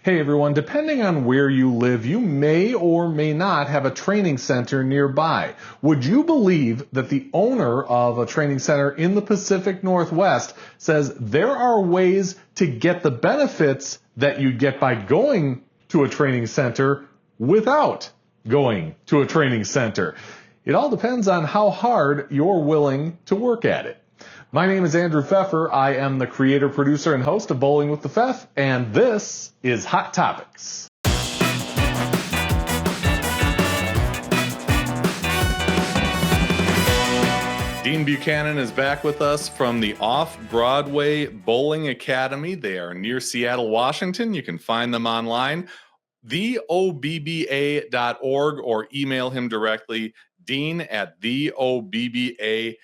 Hey everyone, depending on where you live, you may or may not have a training center nearby. Would you believe that the owner of a training center in the Pacific Northwest says there are ways to get the benefits that you'd get by going to a training center without going to a training center? It all depends on how hard you're willing to work at it. My name is Andrew Pfeffer. I am the creator, producer, and host of Bowling with the Pfeff, and this is Hot Topics. Dean Buchanan is back with us from the Off-Broadway Bowling Academy. They are near Seattle, Washington. You can find them online, theobba.org, or email him directly, dean@theobba.org.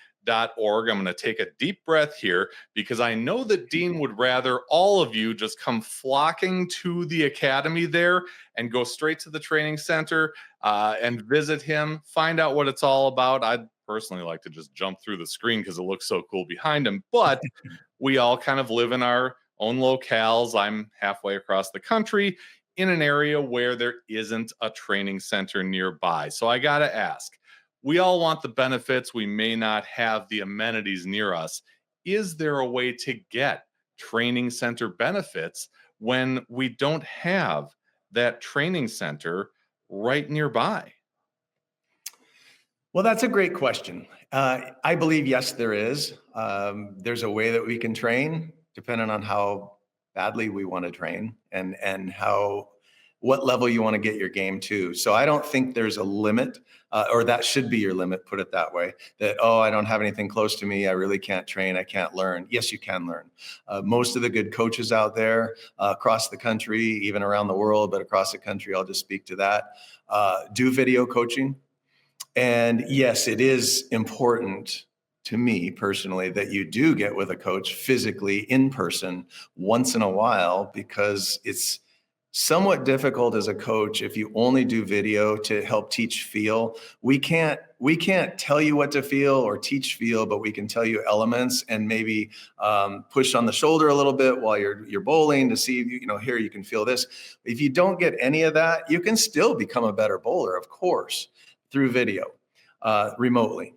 I'm going to take a deep breath here because I know that Dean would rather all of you just come flocking to the academy there and go straight to the training center and visit him, find out what it's all about. I'd personally like to just jump through the screen because it looks so cool behind him, but we all kind of live in our own locales. I'm halfway across the country in an area where there isn't a training center nearby. So I got to ask, we all want the benefits. We may not have the amenities near us. Is there a way to get training center benefits when we don't have that training center right nearby? Well, that's a great question. I believe, yes, there is. There's a way that we can train depending on how badly we want to train and what level you want to get your game to. So I don't think there's a limit, or that should be your limit, put it that way, that, oh, I don't have anything close to me. I really can't train. I can't learn. Yes, you can learn. Most of the good coaches out there across the country, even around the world, but across the country, I'll just speak to that, do video coaching. And yes, it is important to me personally that you do get with a coach physically in person once in a while, because it's somewhat difficult as a coach if you only do video to help teach feel. We can't tell you what to feel or teach feel, but we can tell you elements and maybe push on the shoulder a little bit while you're bowling to see, here you can feel this. If you don't get any of that, you can still become a better bowler, of course, through video, remotely.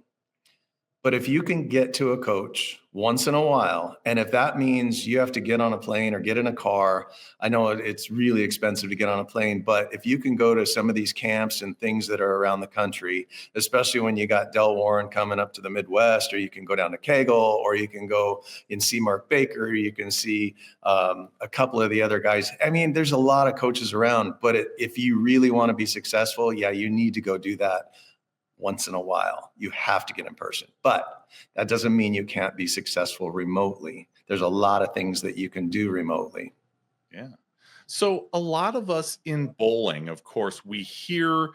But if you can get to a coach once in a while, and if that means you have to get on a plane or get in a car, I know it's really expensive to get on a plane, but if you can go to some of these camps and things that are around the country, especially when you got Del Warren coming up to the Midwest, or you can go down to Kegel, or you can go and see Mark Baker, you can see a couple of the other guys. I mean, there's a lot of coaches around, but if you really want to be successful, yeah, you need to go do that once in a while. You have to get in person, but that doesn't mean you can't be successful remotely. There's a lot of things that you can do remotely. Yeah. So a lot of us in bowling, of course, we hear,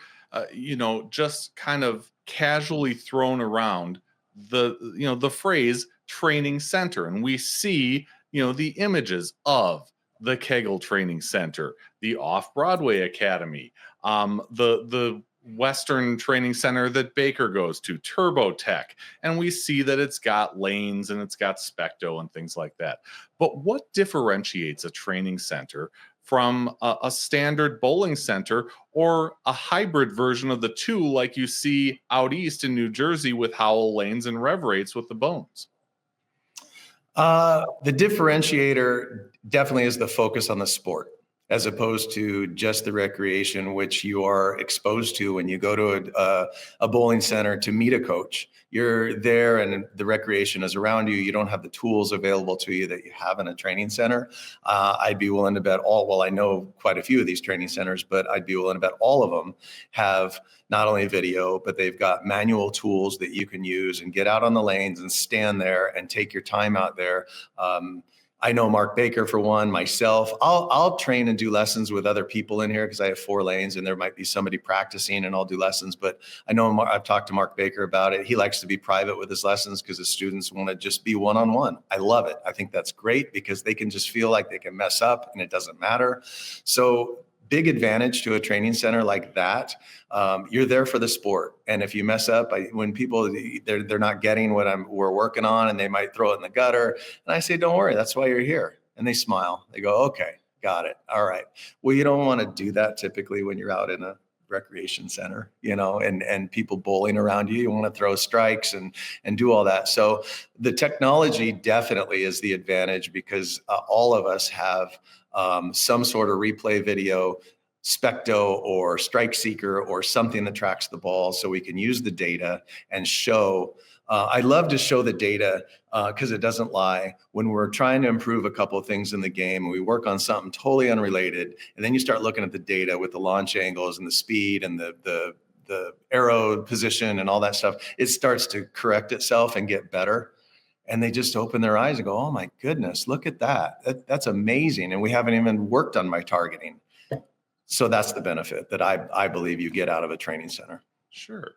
just kind of casually thrown around the phrase training center. And we see, the images of the Kegel Training Center, the Off-Broadway Academy, the Western Training Center that Baker goes to, TurboTech, and we see that it's got lanes and it's got Specto and things like that. But what differentiates a training center from a standard bowling center or a hybrid version of the two, like you see out east in New Jersey with Howell Lanes and Rev Rates with the Bones? The differentiator definitely is the focus on the sport, as opposed to just the recreation, which you are exposed to when you go to a bowling center to meet a coach. You're there and the recreation is around you. You don't have the tools available to you that you have in a training center. I'd be willing to bet I know quite a few of these training centers, but I'd be willing to bet all of them have not only video, but they've got manual tools that you can use and get out on the lanes and stand there and take your time out there. I know Mark Baker, for one, myself. I'll train and do lessons with other people in here because I have 4 lanes and there might be somebody practicing and I'll do lessons. But I know I've talked to Mark Baker about it. He likes to be private with his lessons because his students want to just be one-on-one. I love it. I think that's great because they can just feel like they can mess up and it doesn't matter. So big advantage to a training center like that. You're there for the sport. And if you mess up, when people, they're not getting what we're working on and they might throw it in the gutter. And I say, don't worry, that's why you're here. And they smile. They go, okay, got it. All right. Well, you don't want to do that typically when you're out in a recreation center, and people bowling around you. You want to throw strikes and do all that. So the technology definitely is the advantage because all of us have some sort of replay video, Specto or Strike Seeker or something that tracks the ball, so we can use the data and show. I love to show the data because it doesn't lie. When we're trying to improve a couple of things in the game, and we work on something totally unrelated, and then you start looking at the data with the launch angles and the speed and the arrow position and all that stuff, it starts to correct itself and get better. And they just open their eyes and go, "Oh my goodness, look at that! That's amazing!" And we haven't even worked on my targeting. So that's the benefit that I believe you get out of a training center. Sure.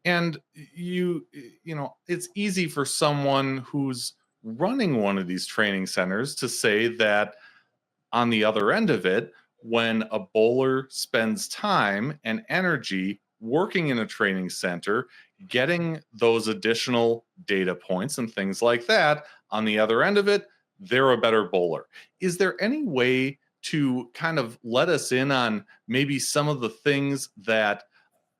And it's easy for someone who's running one of these training centers to say that on the other end of it, when a bowler spends time and energy working in a training center, getting those additional data points and things like that, on the other end of it, they're a better bowler. Is there any way to kind of let us in on maybe some of the things that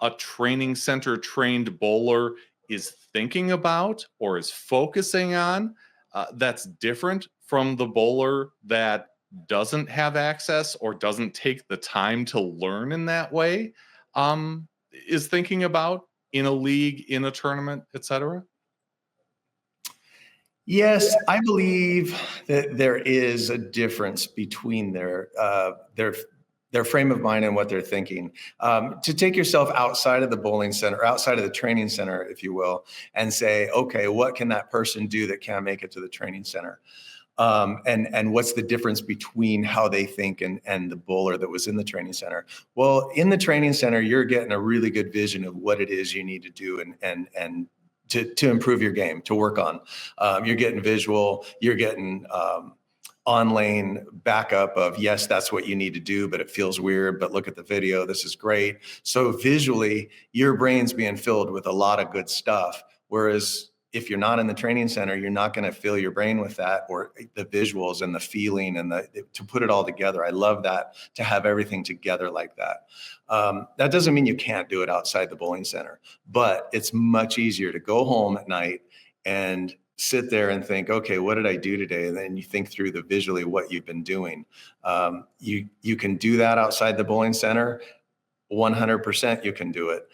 a training center trained bowler is thinking about or is focusing on that's different from the bowler that doesn't have access or doesn't take the time to learn in that way, is thinking about in a league, in a tournament, etc.? Yes, I believe that there is a difference between their frame of mind and what they're thinking. To take yourself outside of the bowling center, outside of the training center, if you will, and say, okay, what can that person do that can't make it to the training center? And what's the difference between how they think and the bowler that was in the training center? Well, in the training center, you're getting a really good vision of what it is you need to do and to improve your game, to work on. You're getting visual, you're getting on lane backup of, yes, that's what you need to do, but it feels weird, but look at the video, this is great. So visually, your brain's being filled with a lot of good stuff. Whereas if you're not in the training center, you're not going to fill your brain with that, or the visuals and the feeling and to put it all together. I love that, to have everything together like that. That doesn't mean you can't do it outside the bowling center, but it's much easier to go home at night and sit there and think, okay, what did I do today? And then you think through the visually what you've been doing. You can do that outside the bowling center. 100% you can do it,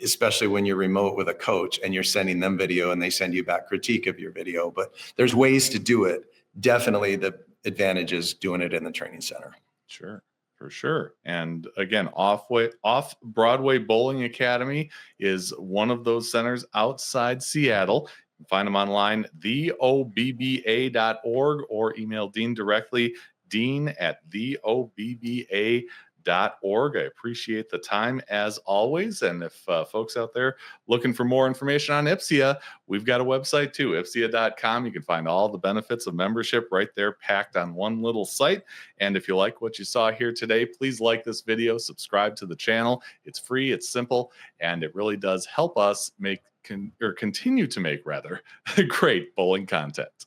especially when you're remote with a coach and you're sending them video and they send you back critique of your video. But there's ways to do it. Definitely the advantage is doing it in the training center. Sure, for sure. And again, Off Broadway Bowling Academy is one of those centers outside Seattle. You can find them online, theobba.org, or email Dean directly, dean@theobba.org. I appreciate the time as always. And if folks out there looking for more information on IPSIA, we've got a website too, ipsia.com. You can find all the benefits of membership right there packed on one little site. And if you like what you saw here today, please like this video, subscribe to the channel. It's free, it's simple, and it really does help us continue to make great bowling content.